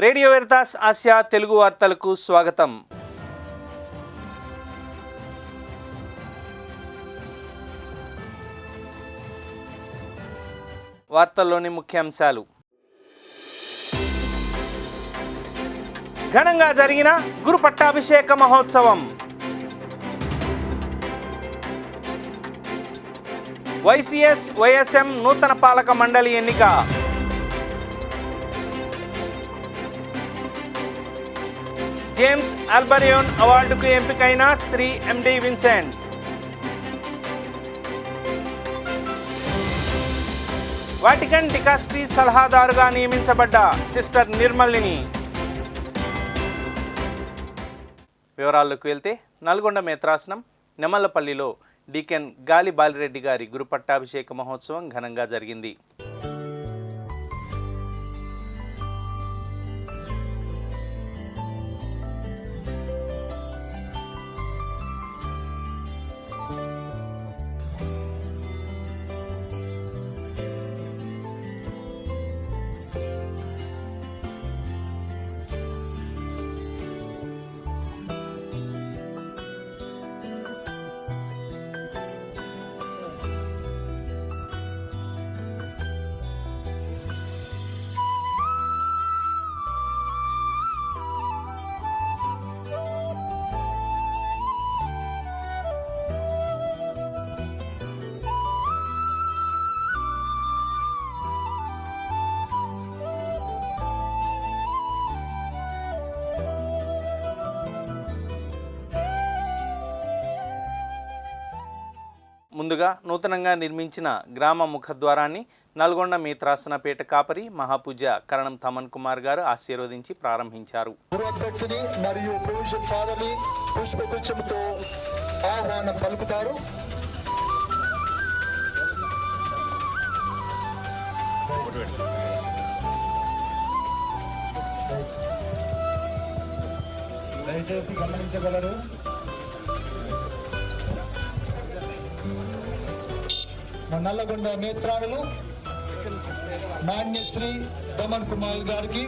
Radio Veritas Asia Telugu వార్తలకు స్వాగతం. వార్తల్లోని ముఖ్యాంశాలు. ఘనంగా జరిగిన గురు పట్టాభిషేక మహోత్సవం. YCS YSM నూతన పాలక మండలి ఎన్నిక. జేమ్స్ ఆల్బరియోన్ అవార్డుకు ఎంపికైన శ్రీ MD విన్సెంట్. వాటికన్ డికాస్ట్రీ సలహాదారుగా నియమించబడ్డ సిస్టర్ నిర్మలిని. వివరాల్లోకి వెళ్తే నల్గొండ మేత్రాసనం నెమళ్లపల్లిలో డీకెన్ గాలి బాలిరెడ్డి గారి గురు పట్టాభిషేక మహోత్సవం ఘనంగా జరిగింది. ముందుగా నూతనంగా నిర్మించిన గ్రామ ముఖద్వారాన్ని నల్గొండ మేత్రాసనపేట కాపరి మహాపూజ్య కరణం తమన్ కుమార్ గారు ఆశీర్వదించి ప్రారంభించారు. మరియు పుష్పగుచ్చంతో ఆహ్వానం పలుకుతారు. దయచేసి గమనించగలరు. నల్లగొండ నేత్రాలను మాన్యశ్రీ తమన్ కుమార్ గారికి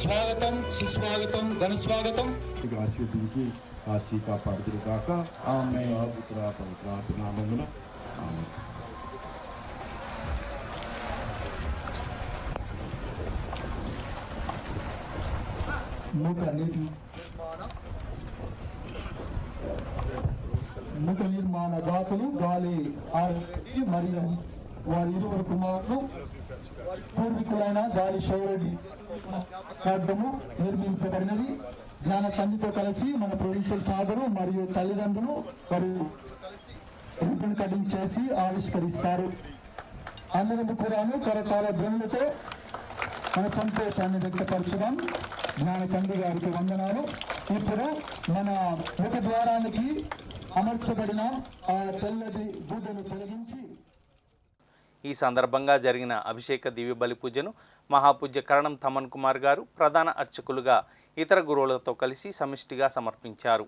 స్వాగతం, సుస్వాగతం, ఘన స్వాగతం. ఆశీర్వదించి కాశీ కాపాడుదురు కాక. ఆమేన్. పుత్ర పవిత్రాత్మ నామమున ఆమేన్. ముఖ నిర్మాణ దాతలు గాలి ఆరెడ్డి మరియు వారి ఇరువురు కుమారులు పూర్వీకులైన గాలి శౌరెడ్డి ఖడ్గము నిర్మించబడినది. జ్ఞాన తండ్రితో కలిసి మన ప్రొవిన్షియల్ ఫాదరు మరియు తల్లిదండ్రులు వారి రిబ్బన్ కటింగ్ చేసి ఆవిష్కరిస్తారు. అందరూ కూడాను కరకాల ధ్వనులతో మన సంతోషాన్ని వ్యక్తపరచుదాం. జ్ఞాన తండ్రి గారికి వందనాలు. ఇప్పుడు మన ముఖ ద్వారానికి అమర్చబడిన ఆ తెల్లటి గుడ్డను తొలగించి ఈ సందర్భంగా జరిగిన అభిషేక దివ్య బలి పూజను మహాపూజ్య కరణం తమన్ కుమార్ గారు ప్రధాన అర్చకులుగా ఇతర గురువులతో కలిసి సమిష్టిగా సమర్పించారు.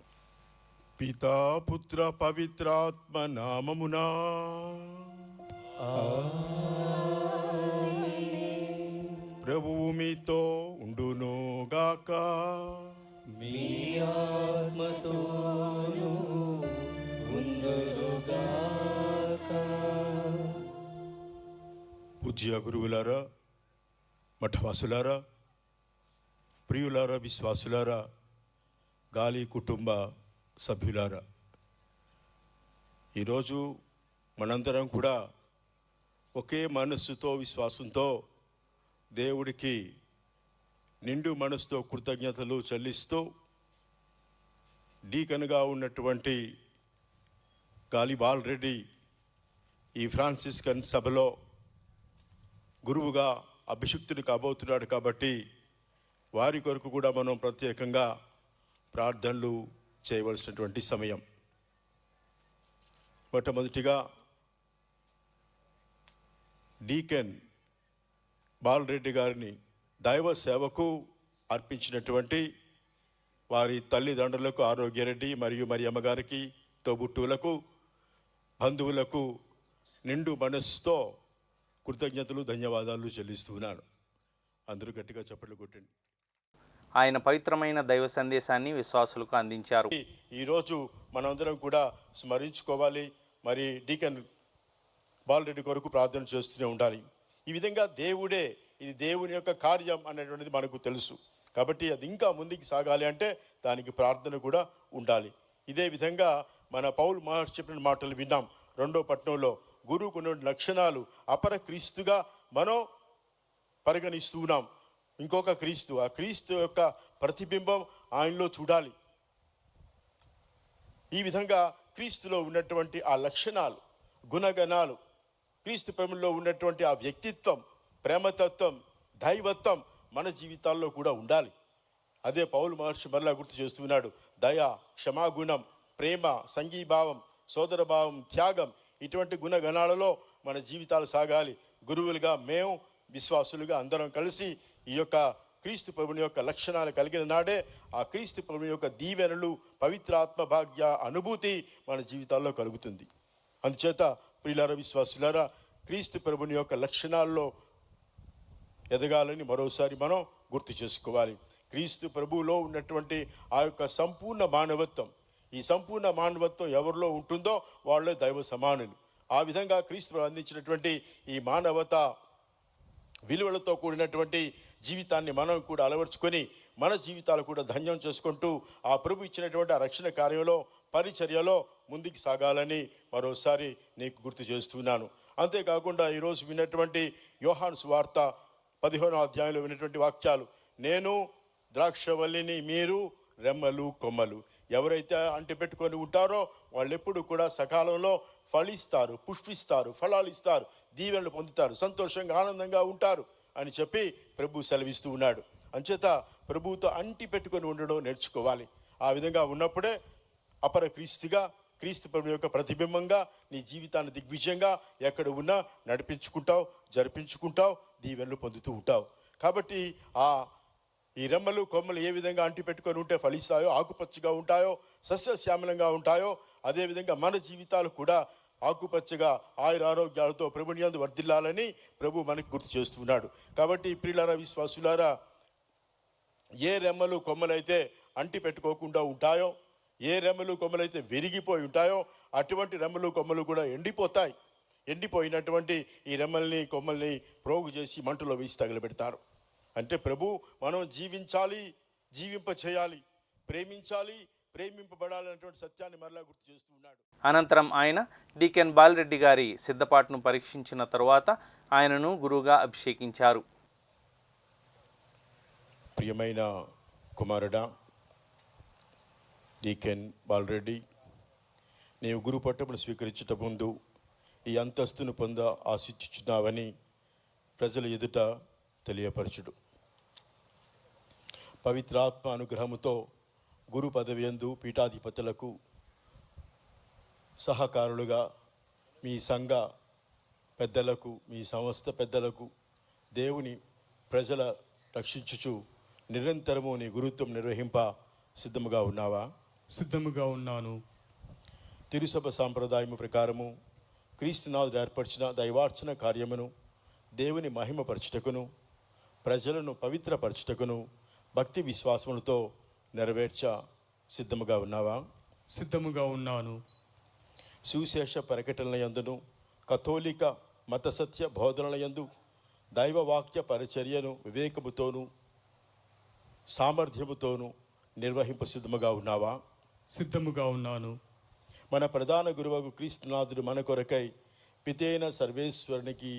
పితా పుత్ర పవిత్రాత్మ నామమునా ప్రభువు మీతో ఉండును గాక. మీ ఆత్మతోను ఉందురుగాక. పూజ్య గురువులారా, మఠవాసులారా, ప్రియులారా, విశ్వాసులారా, గాలి కుటుంబ సభ్యులారా, ఈరోజు మనందరం కూడా ఒకే మనస్సుతో విశ్వాసంతో దేవుడికి నిండు మనసుతో కృతజ్ఞతలు చెల్లిస్తూ డీకన్గా ఉన్నటువంటి గాలి బాలిరెడ్డి ఈ ఫ్రాన్సిస్కన్ సభలో గురువుగా అభిషిక్తుడు కాబోతున్నాడు కాబట్టి వారి కొరకు కూడా మనం ప్రత్యేకంగా ప్రార్థనలు చేయవలసినటువంటి సమయం. మొట్టమొదటిగా డీకెన్ బాలిరెడ్డి గారిని దైవ సేవకు అర్పించినటువంటి వారి తల్లిదండ్రులకు ఆరోగ్యరెడ్డి మరియు మరి అమ్మగారికి, తోబుట్టువులకు, బంధువులకు నిండు మనస్సుతో కృతజ్ఞతలు, ధన్యవాదాలు చెల్లిస్తున్నాను. అందరూ గట్టిగా చప్పట్లు కొట్టండి. ఆయన పవిత్రమైన దైవ సందేశాన్ని విశ్వాసులకు అందించారు. ఈరోజు మనందరం కూడా స్మరించుకోవాలి. మరి డీకన్ బాలరెడ్డి కొరకు ప్రార్థన చేస్తూనే ఉండాలి. ఈ విధంగా ఇది దేవుని యొక్క కార్యం అనేటువంటిది మనకు తెలుసు. కాబట్టి అది ఇంకా ముందుకు సాగాలి అంటే దానికి ప్రార్థన కూడా ఉండాలి. ఇదే విధంగా మన పౌలు మహర్షి చెప్పిన మాటలు విన్నాం. 2వ పట్టణంలో గురువుకు ఉన్న లక్షణాలు అపర క్రీస్తుగా మనం పరిగణిస్తూ ఉన్నాం. ఇంకొక క్రీస్తు, ఆ క్రీస్తు యొక్క ప్రతిబింబం ఆయనలో చూడాలి. ఈ విధంగా క్రీస్తులో ఉన్నటువంటి ఆ లక్షణాలు, గుణగణాలు, క్రీస్తు ప్రేమలో ఉన్నటువంటి ఆ వ్యక్తిత్వం, ప్రేమతత్వం, దైవత్వం మన జీవితాల్లో కూడా ఉండాలి. అదే పౌలు మహర్షి మరలా గుర్తు చేస్తున్నాడు. దయ, క్షమాగుణం, ప్రేమ, సంఘీభావం, సోదరభావం, త్యాగం, ఇటువంటి గుణగణాలలో మన జీవితాలు సాగాలి. గురువులుగా మేము, విశ్వాసులుగా అందరం కలిసి ఈ యొక్క క్రీస్తు ప్రభుని యొక్క లక్షణాలు కలిగిన నాడే ఆ క్రీస్తు ప్రభుని యొక్క దీవెనలు, పవిత్రాత్మ భాగ్య అనుభూతి మన జీవితాల్లో కలుగుతుంది. అందుచేత ప్రియులారా, విశ్వాసులారా, క్రీస్తు ప్రభుని యొక్క లక్షణాల్లో ఎదగాలని మరోసారి మనం గుర్తు చేసుకోవాలి. క్రీస్తు ప్రభువులో ఉన్నటువంటి ఆ యొక్క సంపూర్ణ మానవత్వం, ఈ సంపూర్ణ మానవత్వం ఎవరిలో ఉంటుందో వాళ్ళే దైవ సమానులు. ఆ విధంగా క్రీస్తు అందించినటువంటి ఈ మానవత విలువలతో కూడినటువంటి జీవితాన్ని మనం కూడా అలవర్చుకొని మన జీవితాలు కూడా ధన్యం చేసుకుంటూ ఆ ప్రభు ఇచ్చినటువంటి ఆ రక్షణ కార్యంలో, పరిచర్యలో ముందుకు సాగాలని మరోసారి నీకు గుర్తు చేస్తున్నాను. అంతేకాకుండా ఈరోజు విన్నటువంటి యోహాను సువార్త 15వ అధ్యాయంలో విన్నటువంటి వాక్యాలు, నేను ద్రాక్షవల్లిని, మీరు రెమ్మలు కొమ్మలు. ఎవరైతే అంటిపెట్టుకొని ఉంటారో వాళ్ళు ఎప్పుడు కూడా సకాలంలో ఫలిస్తారు, పుష్పిస్తారు, ఫలాలు ఇస్తారు, దీవెనలు పొందుతారు, సంతోషంగా ఆనందంగా ఉంటారు అని చెప్పి ప్రభు సెలవిస్తూ ఉన్నాడు. అంచేత ప్రభువుతో అంటి పెట్టుకొని ఉండడం నేర్చుకోవాలి. ఆ విధంగా ఉన్నప్పుడే అపర క్రీస్తుగా, క్రీస్తు ప్రభు యొక్క ప్రతిబింబంగా నీ జీవితాన్ని దిగ్విజయంగా ఎక్కడ ఉన్నా నడిపించుకుంటావు, జరిపించుకుంటావు, దీవెనలు పొందుతూ ఉంటావు. కాబట్టి ఈ రెమ్మలు కొమ్మలు ఏ విధంగా అంటి పెట్టుకొని ఉంటే ఫలిస్తాయో, ఆకుపచ్చగా ఉంటాయో, సస్యశ్యామలంగా ఉంటాయో, అదేవిధంగా మన జీవితాలు కూడా ఆకుపచ్చగా ఆయురారోగ్యాలతో ప్రభుని యందు వర్ధిల్లాలని ప్రభు మనకు గుర్తు చేస్తున్నాడు. కాబట్టి ప్రియులారా, విశ్వాసులారా, ఏ రెమ్మలు కొమ్మలైతే అంటి పెట్టుకోకుండా ఉంటాయో, ఏ రెమ్మలు కొమ్మలైతే విరిగిపోయి ఉంటాయో అటువంటి రెమ్మలు కొమ్మలు కూడా ఎండిపోతాయి. ఎండిపోయినటువంటి ఈ రెమ్మల్ని కొమ్మల్ని ప్రోగు చేసి మంటలో వేసి తగలబెడతారు. అంటే ప్రభు మనం జీవించాలి, జీవింప చేయాలి, ప్రేమించాలి, ప్రేమింపబడాలనేటువంటి సత్యాన్ని మరలా గుర్తు చేస్తూ ఉన్నాడు. అనంతరం ఆయన డీకెన్ బాలరెడ్డి గారి సిద్ధపాటును పరీక్షించిన తరువాత ఆయనను గురువుగా అభిషేకించారు. ప్రియమైన కుమారుడా డీకెన్ బాలరెడ్డి, నీవు గురు పట్టమును స్వీకరించుట ముందు ఈ అంతస్తును పొంద ఆశించుచున్నావని ప్రజల ఎదుట తెలియపరచుడు. పవిత్రాత్మ అనుగ్రహముతో గురు పదవి యందు పీఠాధిపతులకు సహకారులుగా మీ సంఘ పెద్దలకు, మీ సంస్థ పెద్దలకు, దేవుని ప్రజల రక్షించుచు నిరంతరము నీ గురుత్వం నిర్వహింప సిద్ధముగా ఉన్నావా? సిద్ధముగా ఉన్నాను. తిరుసభ సాంప్రదాయము ప్రకారము క్రీస్తునాథుడు ఏర్పరిచిన దైవార్చన కార్యమును దేవుని మహిమపరచుటకును, ప్రజలను పవిత్రపరచుటకును భక్తి విశ్వాసములతో నెరవేర్చ సిద్ధముగా ఉన్నావా? సిద్ధముగా ఉన్నాను. సువిశేష ప్రకటనల యందును, కథోలిక మత సత్య బోధనల యందు దైవవాక్య పరిచర్యను వివేకముతోనూ సామర్థ్యముతోనూ నిర్వహింప సిద్ధముగా ఉన్నావా? సిద్ధముగా ఉన్నాను. మన ప్రధాన గురువు క్రీస్తునాథుడు మన కొరకై పితైన సర్వేశ్వరునికి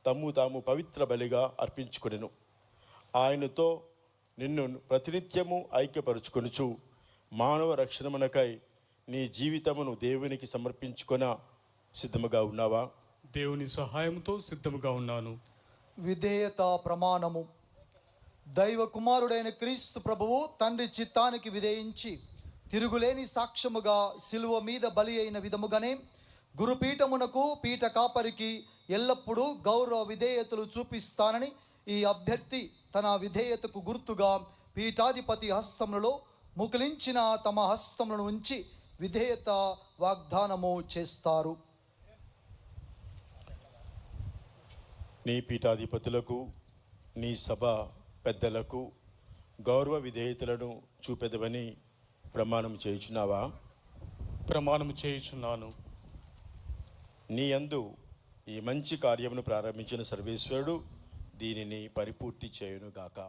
తాము పవిత్ర బలిగా అర్పించుకొనెను. ఆయనతో నిన్ను ప్రతినిత్యము ఐక్యపరుచుకొనుచు మానవ రక్షణమునకై నీ జీవితమును దేవునికి సమర్పించుకొన సిద్ధముగా ఉన్నావా? దేవుని సహాయంతో సిద్ధముగా ఉన్నాను. విధేయత ప్రమాణము. దైవ కుమారుడైన క్రీస్తు ప్రభువు తండ్రి చిత్తానికి విధేయించి తిరుగులేని సాక్ష్యముగా శిలువ మీద బలి అయిన విధముగానే గురుపీఠమునకు, పీఠ కాపరికి ఎల్లప్పుడూ గౌరవ విధేయతలు చూపిస్తానని ఈ అభ్యర్థి తన విధేయతకు గుర్తుగా పీఠాధిపతి హస్తములలో ముకులించిన తమ హస్తములను ఉంచి విధేయత వాగ్దానము చేస్తారు. నీ పీఠాధిపతులకు, నీ సభ పెద్దలకు గౌరవ విధేయతలను చూపెదవని ప్రమాణం చేయుచున్నావా? ప్రమాణము చేయుచున్నాను. నీ యందు ఈ మంచి కార్యమును ప్రారంభించిన సర్వేశ్వరుడు దీనిని పరిపూర్తి చేయునుగాక.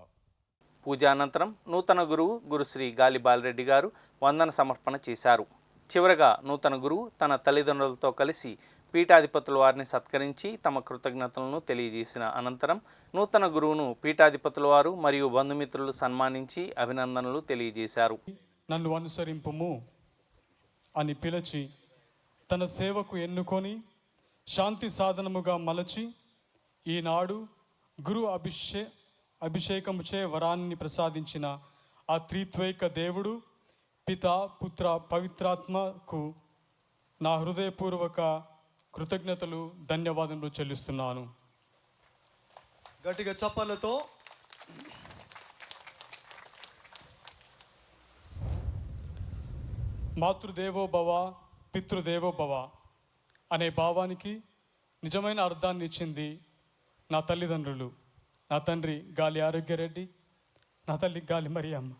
పూజానంతరం నూతన గురువు గురుశ్రీ గాలి బాలరెడ్డి గారు వందన సమర్పణ చేశారు. చివరగా నూతన గురువు తన తల్లిదండ్రులతో కలిసి పీఠాధిపతుల వారిని సత్కరించి తమ కృతజ్ఞతలను తెలియజేసిన అనంతరం నూతన గురువును పీఠాధిపతుల వారు మరియు బంధుమిత్రులు సన్మానించి అభినందనలు తెలియజేశారు. నన్ను అనుసరింపుము అని పిలిచి తన సేవకు ఎన్నుకొని శాంతి సాధనముగా మలచి ఈనాడు గురు అభిషేకముచే వరాన్ని ప్రసాదించిన ఆ త్రిత్వైక దేవుడు పిత పుత్ర పవిత్రాత్మకు నా హృదయపూర్వక కృతజ్ఞతలు ధన్యవాదములు చెల్లిస్తున్నాను. గట్టిగా చప్పలతో మాతృదేవోభవ పితృదేవోభవ అనే భావానికి నిజమైన అర్థాన్ని ఇచ్చింది నా తల్లిదండ్రులు. నా తండ్రి గాలి ఆరోగ్యరెడ్డి, నా తల్లి గాలి మరియమ్మ.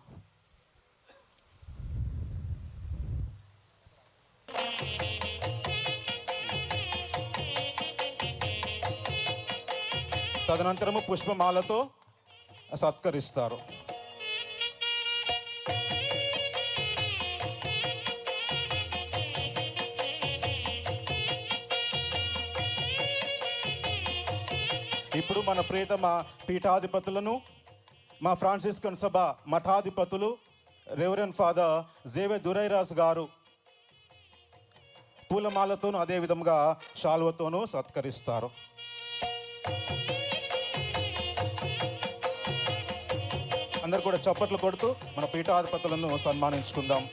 తదనంతరము పుష్పమాలతో సత్కరిస్తారు. ఇప్పుడు మన ప్రియతమ పీఠాధిపతులను మా ఫ్రాన్సిస్కన్ సభ మఠాధిపతులు రెవరెండ్ ఫాదర్ జేవే దురైరాజ్ గారు పూలమాలతోనూ అదేవిధంగా శాల్వతోనూ సత్కరిస్తారు. అందరు కూడా చప్పట్లు కొడుతూ మన పీఠాధిపతులను సన్మానించుకుందాం.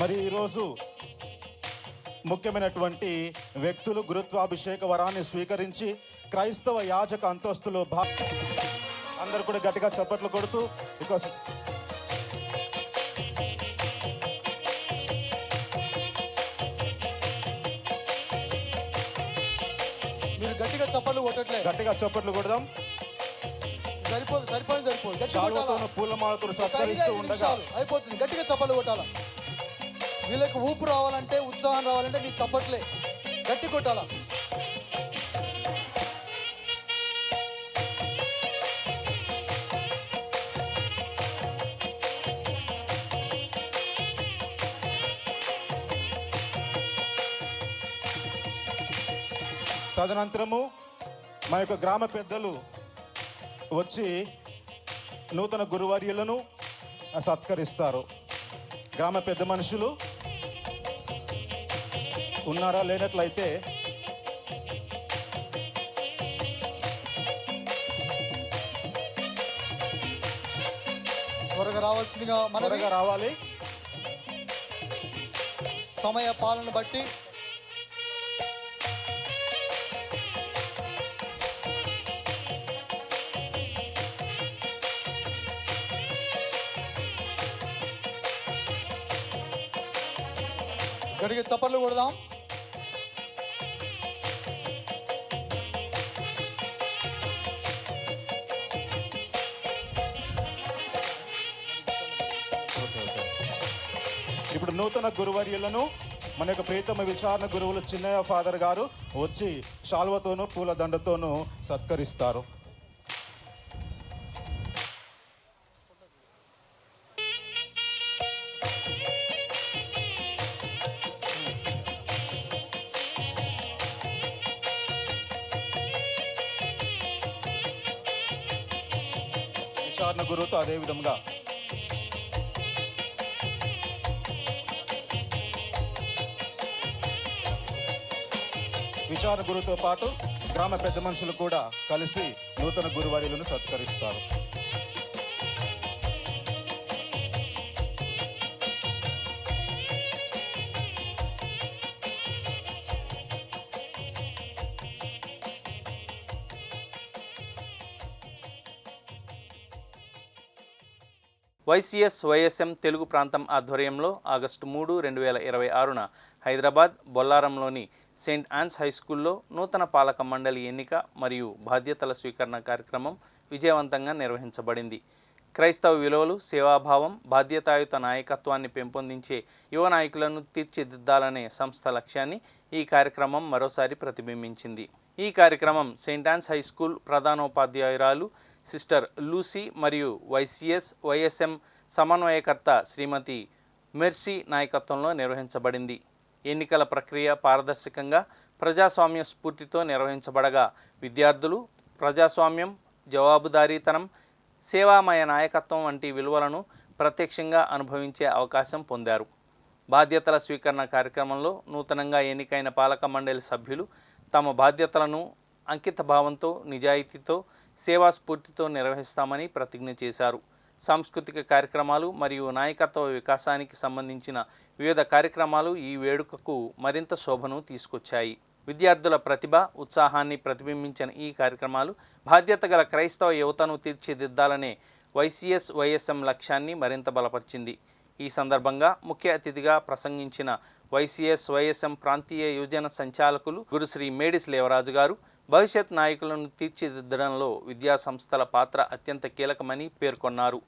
మరి ఈరోజు ముఖ్యమైనటువంటి వ్యక్తులు గురుత్వాభిషేక వరాన్ని స్వీకరించి క్రైస్తవ యాజక అంతస్తులో అందరూ కూడా గట్టిగా చప్పట్లు కొడుతూ బికాస్ మీరు గట్టిగా చప్పట్లు కొట్టట్లేదు. గట్టిగా చప్పట్లు కొడదాం. సరిపోదు శాల్వతోను పూలమాలతో సత్కరిస్తూ ఉండగా అయిపోతుంది. గట్టిగా చప్పట్లు కొట్టాలా. వీళ్ళకి ఊపు రావాలంటే, ఉత్సాహం రావాలంటే నీ చప్పట్లే గట్టి కొట్టాలా. తదనంతరము మా యొక్క గ్రామ పెద్దలు వచ్చి నూతన గురువర్యులను సత్కరిస్తారు. గ్రామ పెద్ద మనుషులు ఉన్నారా? లేనట్లయితే త్వరగా రావాల్సిందిగా త్వరగా రావాలి. సమయ పాలన బట్టి గట్టిగా చప్పట్లు కొడదాం. ఇప్పుడు నూతన గురువర్యులను మన యొక్క ప్రియతమ విచారణ గురువులు చిన్నయ్య ఫాదర్ గారు వచ్చి శాల్వతోనూ పూల దండతోనూ సత్కరిస్తారు. విచారణ గురువుతో అదేవిధంగా విచారణ గురువుతో పాటు గ్రామ పెద్ద మనుషులు కూడా కలిసి నూతన గురువర్యులను సత్కరిస్తారు. వైసీఎస్ వైఎస్ఎం తెలుగు ప్రాంతం ఆధ్వర్యంలో ఆగస్టు 3, 2026న హైదరాబాద్ బొల్లారంలోని సెయింట్ ఆన్స్ హై స్కూల్లో నూతన పాలక మండలి ఎన్నిక మరియు బాధ్యతల స్వీకరణ కార్యక్రమం విజయవంతంగా నిర్వహించబడింది. క్రైస్తవ విలువలు, సేవాభావం, బాధ్యతాయుత నాయకత్వాన్ని పెంపొందించే యువ నాయకులను తీర్చిదిద్దాలనే సంస్థ లక్ష్యాన్ని ఈ కార్యక్రమం మరోసారి ప్రతిబింబించింది. ఈ కార్యక్రమం సెయింట్ ఆన్స్ హై స్కూల్ ప్రధానోపాధ్యాయురాలు సిస్టర్ లూసీ మరియు వైసీఎస్ వైఎస్ఎం సమన్వయకర్త శ్రీమతి మెర్సీ నాయకత్వంలో నిర్వహించబడింది. ఎన్నికల ప్రక్రియ పారదర్శకంగా ప్రజాస్వామ్య స్ఫూర్తితో నిర్వహించబడగా విద్యార్థులు ప్రజాస్వామ్యం, జవాబుదారీతనం, సేవామయ నాయకత్వం వంటి విలువలను ప్రత్యక్షంగా అనుభవించే అవకాశం పొందారు. బాధ్యతల స్వీకరణ కార్యక్రమంలో నూతనంగా ఎన్నికైన పాలక మండలి సభ్యులు తమ బాధ్యతలను అంకిత భావంతో, నిజాయితీతో, సేవా స్ఫూర్తితో నిర్వహిస్తామని ప్రతిజ్ఞ చేశారు. సాంస్కృతిక కార్యక్రమాలు మరియు నాయకత్వ వికాసానికి సంబంధించిన వివిధ కార్యక్రమాలు ఈ వేడుకకు మరింత శోభను తీసుకొచ్చాయి. విద్యార్థుల ప్రతిభ, ఉత్సాహాన్ని ప్రతిబింబించిన ఈ కార్యక్రమాలు బాధ్యత గల క్రైస్తవ యువతను తీర్చిదిద్దాలనే వైసీఎస్ వైఎస్ఎం లక్ష్యాన్ని మరింత బలపరిచింది. ఈ సందర్భంగా ముఖ్య అతిథిగా ప్రసంగించిన వైసీఎస్ వైఎస్ఎం ప్రాంతీయ యువజన సంచాలకులు గురుశ్రీ మేడిస్ లేవరాజు గారు భవిష్యత్ నాయకులను తీర్చిదిద్దడంలో విద్యా సంస్థల పాత్ర అత్యంత కీలకమని పేర్కొన్నారు.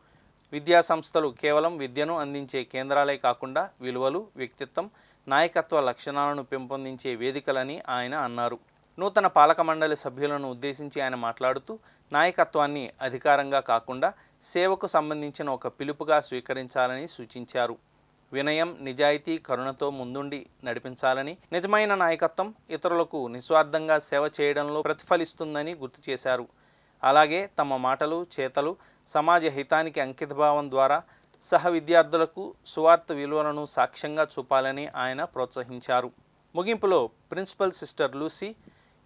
విద్యా సంస్థలు కేవలం విద్యను అందించే కేంద్రాలే కాకుండా విలువలు, వ్యక్తిత్వం, నాయకత్వ లక్షణాలను పెంపొందించే వేదికలని ఆయన అన్నారు. నూతన పాలక మండలి సభ్యులను ఉద్దేశించి ఆయన మాట్లాడుతూ నాయకత్వాన్ని అధికారంగా కాకుండా సేవకు సంబంధించిన ఒక పిలుపుగా స్వీకరించాలని సూచించారు. వినయం, నిజాయితీ, కరుణతో ముందుండి నడిపించాలని, నిజమైన నాయకత్వం ఇతరులకు నిస్వార్థంగా సేవ చేయడంలో ప్రతిఫలిస్తుందని గుర్తు చేశారు. అలాగే తమ మాటలు, చేతలు సమాజ హితానికి అంకితభావం ద్వారా సహ విద్యార్థులకు సువార్త విలువలను సాక్ష్యంగా చూపాలని ఆయన ప్రోత్సహించారు. ముగింపులో ప్రిన్సిపల్ సిస్టర్ లూసీ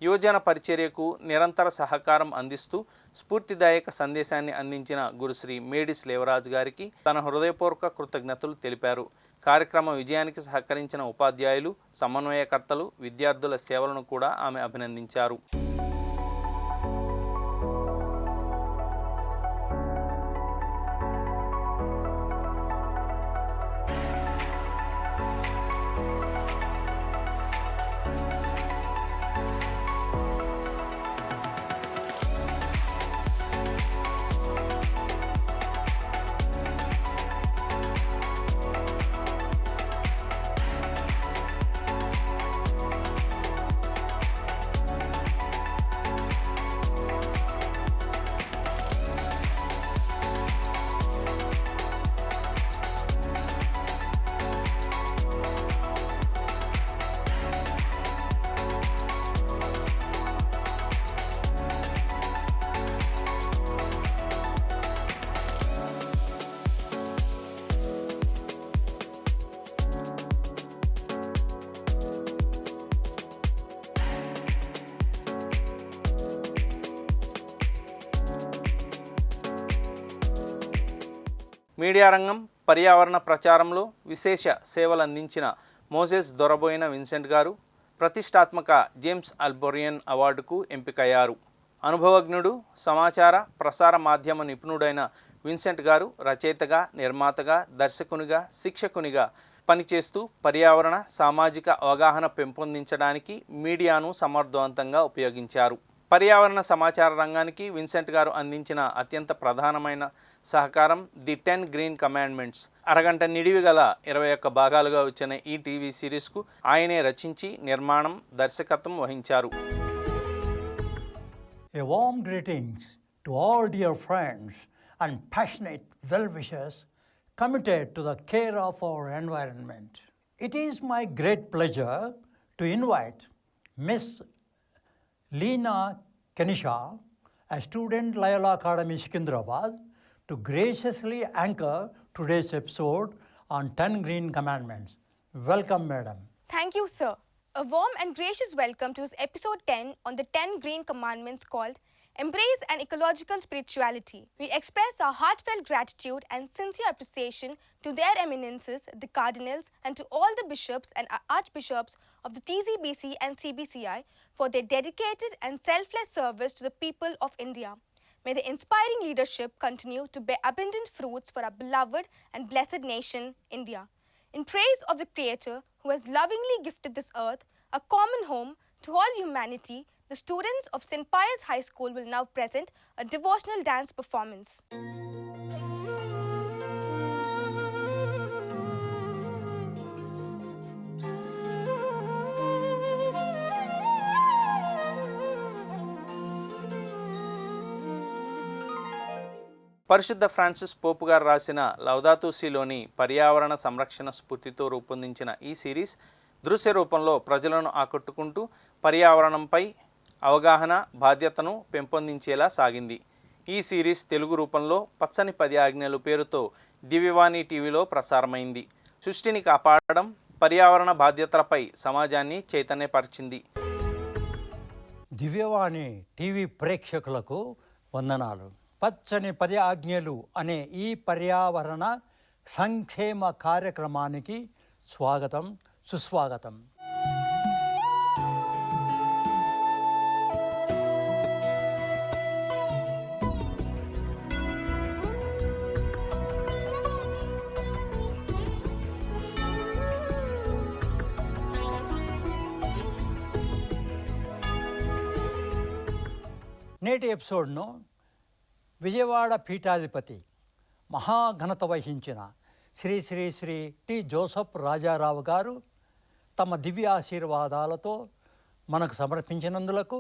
యువజన పరిచర్యకు నిరంతర సహకారం అందిస్తూ స్ఫూర్తిదాయక సందేశాన్ని అందించిన గురుశ్రీ మేడిస్ లేవరాజు గారికి తన హృదయపూర్వక కృతజ్ఞతలు తెలిపారు. కార్యక్రమ విజయానికి సహకరించిన ఉపాధ్యాయులు, సమన్వయకర్తలు, విద్యార్థుల సేవలను కూడా ఆమె అభినందించారు. మీడియా రంగం, పర్యావరణ ప్రచారంలో విశేష సేవలు అందించిన మోసెస్ దొరబోయిన విన్సెంట్ గారు ప్రతిష్టాత్మక జేమ్స్ అల్బోరియన్ అవార్డుకు ఎంపికయ్యారు. అనుభవజ్ఞుడు, సమాచార ప్రసార మాధ్యమ నిపుణుడైన విన్సెంట్ గారు రచయితగా, నిర్మాతగా, దర్శకునిగా, శిక్షకునిగా పనిచేస్తూ పర్యావరణ, సామాజిక అవగాహన పెంపొందించడానికి మీడియాను సమర్థవంతంగా ఉపయోగించారు. పర్యావరణ సమాచార రంగానికి విన్సెంట్ గారు అందించిన అత్యంత ప్రధానమైన సహకారం ది 10 గ్రీన్ కమాండ్మెంట్స్. అరగంట నిడివి గల 21 భాగాలుగా వచ్చిన ఈ టీవీ సిరీస్కు ఆయనే రచించి నిర్మాణం, దర్శకత్వం వహించారు. A warm greetings to all dear friends and passionate well-wishers committed to the care of our environment. It is my great pleasure to invite Miss Leena Kenisha, a student Loyola Academy Secunderabad, to graciously anchor today's episode on 10 Green Commandments. Welcome, madam. Thank you, sir. A warm and gracious welcome to this episode 10 on the 10 Green Commandments called Embrace an Ecological Spirituality. We express our heartfelt gratitude and sincere appreciation to their eminences, the cardinals, and to all the bishops and archbishops of the TCBC and CBCI for their dedicated and selfless service to the people of India. May the inspiring leadership continue to bear abundant fruits for our beloved and blessed nation, India. In praise of the Creator who has lovingly gifted this earth, a common home to all humanity, the students of St. Pius High School will now present a devotional dance performance. పరిశుద్ధ Francis పోపు గారు రాసిన లౌదాతో సిలోని పర్యావరణ సంరక్షణ స్ఫూర్తితో రూపొందించిన ఈ series దృశ్య రూపంలో ప్రజలను ఆకట్టుకుంటూ పర్యావరణంపై అవగాహన బాధ్యతను పెంపొందించేలా సాగింది. ఈ సిరీస్ తెలుగు రూపంలో పచ్చని 10 ఆజ్ఞలు పేరుతో దివ్యవాణి టీవీలో ప్రసారమైంది. సృష్టిని కాపాడడం, పర్యావరణ బాధ్యతలపై సమాజాన్ని చైతన్యపరిచింది. దివ్యవాణి టీవీ ప్రేక్షకులకు వందనాలు. పచ్చని 10 ఆజ్ఞలు అనే ఈ పర్యావరణ సంక్షేమ కార్యక్రమానికి స్వాగతం, సుస్వాగతం. నేటి ఎపిసోడ్ను విజయవాడ పీఠాధిపతి మహాఘనత వహించిన శ్రీ శ్రీ శ్రీ టి జోసఫ్ రాజారావు గారు తమ దివ్య ఆశీర్వాదాలతో మనకు సమర్పించినందులకు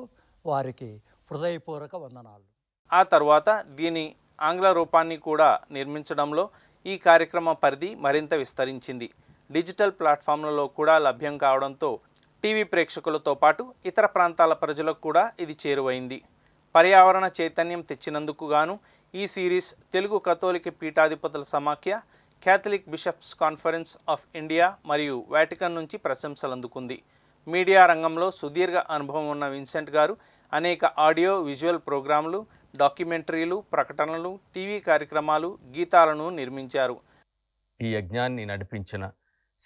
వారికి హృదయపూర్వక వందనాలు. ఆ తర్వాత దీని ఆంగ్ల రూపాన్ని కూడా నిర్మించడంలో ఈ కార్యక్రమ పరిధి మరింత విస్తరించింది. డిజిటల్ ప్లాట్ఫామ్లలో కూడా లభ్యం కావడంతో టీవీ ప్రేక్షకులతో పాటు ఇతర ప్రాంతాల ప్రజలకు కూడా ఇది చేరువైంది. పర్యావరణ చైతన్యం తెచ్చినందుకు గాను ఈ సిరీస్ తెలుగు కథోలిక పీఠాధిపతుల సమాఖ్య, Catholic bishops conference of India మరియు వాటికన్ నుంచి ప్రశంసలు అందుకుంది. మీడియా రంగంలో సుదీర్ఘ అనుభవం ఉన్న విన్సెంట్ గారు అనేక ఆడియో విజువల్ ప్రోగ్రాంలు, డాక్యుమెంటరీలు, ప్రకటనలు, టీవీ కార్యక్రమాలు, గీతాలను నిర్మించారు. ఈ యజ్ఞాన్ని నడిపించిన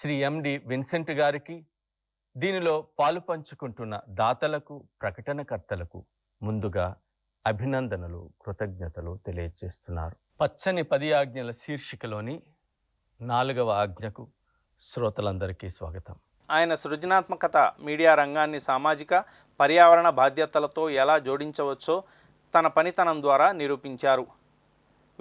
శ్రీ ఎండి విన్సెంట్ గారికి, దీనిలో పాలు పంచుకుంటున్న దాతలకు, ప్రకటనకర్తలకు ముందుగా అభినందనలు, కృతజ్ఞతలు తెలియజేస్తున్నారు. పచ్చని 10 ఆజ్ఞల శీర్షికలోని 4వ ఆజ్ఞకు శ్రోతలందరికీ స్వాగతం. ఆయన సృజనాత్మకత మీడియా రంగాన్ని సామాజిక పర్యావరణ బాధ్యతలతో ఎలా జోడించవచ్చో తన పనితనం ద్వారా నిరూపించారు.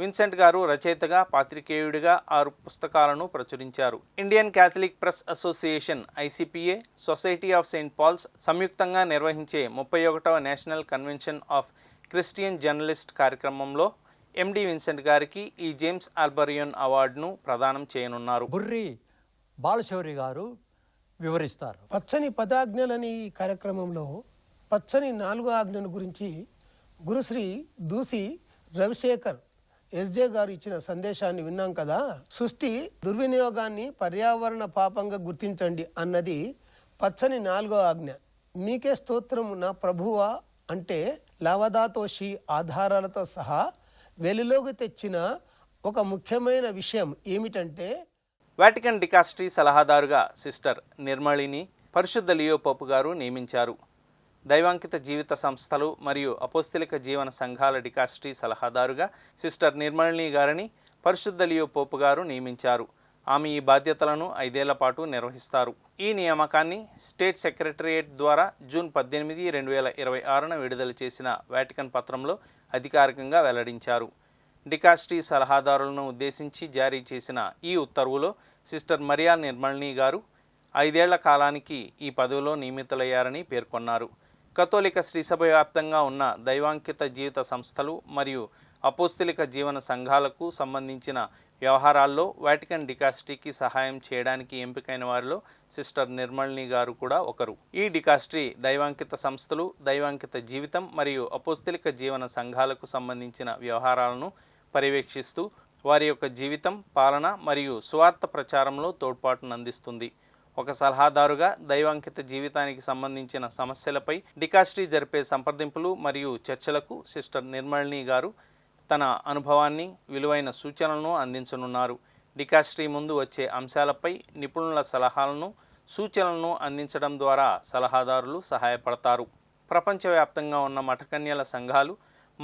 విన్సెంట్ గారు రచయితగా, పాత్రికేయుడిగా 6 పుస్తకాలను ప్రచురించారు. Indian Catholic press association ICPA, society of Saint Paul's సంయుక్తంగా నిర్వహించే 31వ national convention of Christian journalist కార్యక్రమంలో ఎండి విన్సెంట్ గారికి ఈ జేమ్స్ ఆల్బరియన్ అవార్డును ప్రదానం చేయనున్నారు. బుర్రి బాలశౌరి గారు వివరిస్తారు. పచ్చని 10 ఆజ్ఞలని ఈ కార్యక్రమంలో పచ్చని 4వ ఆజ్ఞను గురించి గురుశ్రీ దూసి రవిశేఖర్ SJ గారు ఇచ్చిన సందేశాన్ని విన్నాం కదా. సృష్టి దుర్వినియోగాన్ని పర్యావరణ పాపంగా గుర్తించండి అన్నది పచ్చని 4వ ఆజ్ఞ. మీకే స్తోత్రము నా ప్రభువా అంటే లవదాతోషి ఆధారాలతో సహా వెలుగులోకి తెచ్చిన ఒక ముఖ్యమైన విషయం ఏమిటంటే, వాటికన్ డికాస్ట్రీ సలహాదారుగా సిస్టర్ నిర్మళిని పరిశుద్ధ లియో పోపు గారు నియమించారు. దైవాంకిత జీవిత సంస్థలు మరియు అపోస్తలిక జీవన సంఘాల డికాస్ట్రీ సలహాదారుగా సిస్టర్ నిర్మళిని గారిని పరిశుద్ధ లియో పోపు గారు నియమించారు. ఆమె ఈ బాధ్యతలను 5 ఏళ్ల పాటు నిర్వహిస్తారు. ఈ నియామకాన్ని స్టేట్ సెక్రటరియేట్ ద్వారా జూన్ 18, 2026న విడుదల చేసిన వాటికన్ పత్రంలో అధికారికంగా వెల్లడించారు. డికాస్ట్రీ సలహాదారులను ఉద్దేశించి జారీ చేసిన ఈ ఉత్తర్వులో సిస్టర్ మరియా నిర్మళిని గారు 5 ఏళ్ల కాలానికి ఈ పదవిలో నియమితులయ్యారని పేర్కొన్నారు. కథోలిక శ్రీసభ వ్యాప్తంగా ఉన్న దైవాంకిత జీవిత సంస్థలు మరియు అపోస్తలిక జీవన సంఘాలకు సంబంధించిన వ్యవహారాల్లో వాటికన్ డికాస్ట్రీకి సహాయం చేయడానికి ఎంపికైన వారిలో సిస్టర్ నిర్మళిని గారు కూడా ఒకరు. ఈ డికాస్ట్రీ దైవాంకిత సంస్థలు, దైవాంకిత జీవితం మరియు అపోస్తలిక జీవన సంఘాలకు సంబంధించిన వ్యవహారాలను పర్యవేక్షిస్తూ వారి యొక్క జీవితం, పాలన మరియు సువార్త ప్రచారంలో తోడ్పాటును అందిస్తుంది. ఒక సలహాదారుగా దైవాంకిత జీవితానికి సంబంధించిన సమస్యలపై డికాస్ట్రీ జరిపే సంప్రదింపులు మరియు చర్చలకు సిస్టర్ నిర్మళిని గారు తన అనుభవాన్ని, విలువైన సూచనలను అందించనున్నారు. డికాస్ట్రీ ముందు వచ్చే అంశాలపై నిపుణుల సలహాలను, సూచనలను అందించడం ద్వారా సలహాదారులు సహాయపడతారు. ప్రపంచవ్యాప్తంగా ఉన్న మఠకన్యల సంఘాలు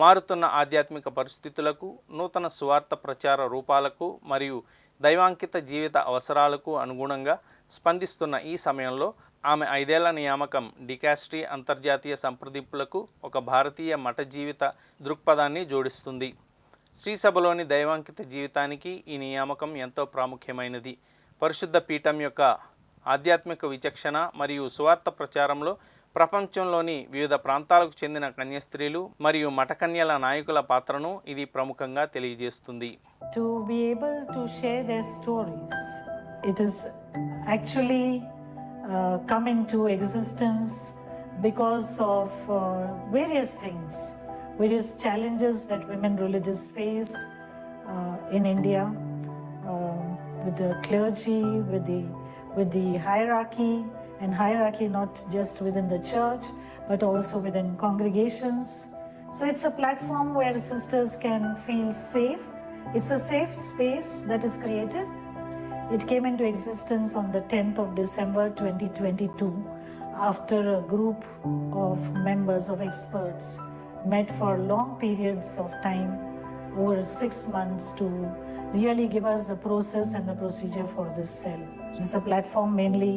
మారుతున్న ఆధ్యాత్మిక పరిస్థితులకు, నూతన సువార్త ప్రచార రూపాలకు మరియు దైవాంకిత జీవిత అవసరాలకు అనుగుణంగా స్పందిస్తున్న ఈ సమయంలో ఆమె 5 ఏళ్ల నియామకం డికాస్ట్రీ అంతర్జాతీయ సంప్రదింపులకు ఒక భారతీయ మఠ జీవిత దృక్పథాన్ని జోడిస్తుంది. శ్రీసభలోని దైవాంకిత జీవితానికి ఈ నియామకం ఎంతో ప్రాముఖ్యమైనది. పరిశుద్ధ పీఠం యొక్క ఆధ్యాత్మిక విచక్షణ మరియు సువార్త ప్రచారంలో ప్రపంచంలోని వివిధ ప్రాంతాలకు చెందిన కన్యాస్త్రీలు మరియు మఠకన్యల నాయకుల పాత్రను ఇది ప్రముఖంగా తెలియజేస్తుంది. To be able to share their stories, it is actually come into existence because of various things, various challenges that women religious face in India, with the clergy, with the hierarchy, and hierarchy not just within the church but also within congregations. So it's a platform where sisters can feel safe. It's a safe space that is created. It came into existence on the 10th of December 2022 after a group of members of experts met for long periods of time over 6 months to really give us the process and the procedure for this cell. It's a platform mainly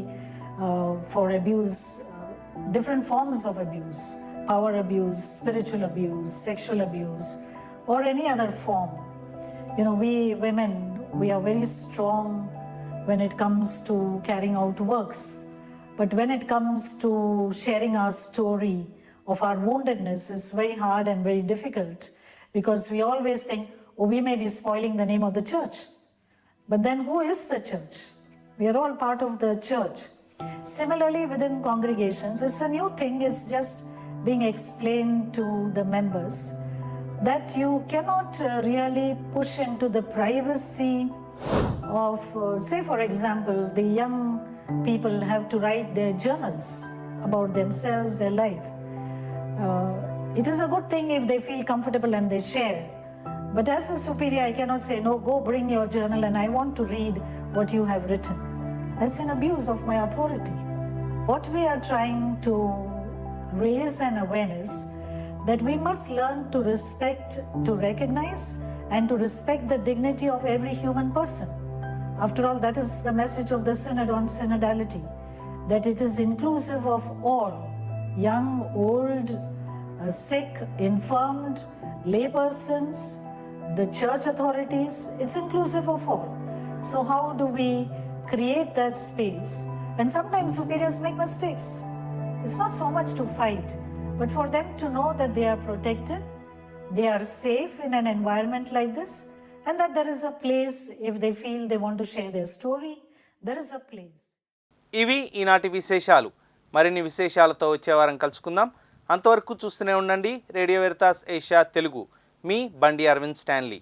for abuse, different forms of abuse, power abuse, spiritual abuse, sexual abuse, or any other form. You know, we women, we are very strong when it comes to carrying out works. But when it comes to sharing our story of our woundedness, it's very hard and very difficult because we always think, oh, we may be spoiling the name of the church. But then who is the church? We are all part of the church. Similarly, within congregations, it's a new thing. It's just being explained to the members that you cannot really push into the privacy of, say for example, the young people have to write their journals about themselves, their life. It is a good thing if they feel comfortable and they share. But as a superior, I cannot say, no, go bring your journal and I want to read what you have written. That's an abuse of my authority. What we are trying to raise an awareness that we must learn to respect, to recognize, and to respect the dignity of every human person. After all, that is the message of the Synod on synodality, that it is inclusive of all, young, old, sick, infirmed, laypersons, the church authorities. It's inclusive of all. So how do we create that space? And sometimes superiors make mistakes. It's not so much to fight, but for them to know that they are protected, they are safe in an environment like this, and that there is a place if they feel they want to share their story, there is a place. ఇవి ఈనాటి విశేషాలు. మరిన్ని విశేషాలతో వచ్చే వారం కలుసుకుందాం. అంతవరకు చూస్తూనే ఉండండి రేడియో వెరితాస్ ఏషియా తెలుగు. మీ బండి అరవింద్ స్టాన్లీ.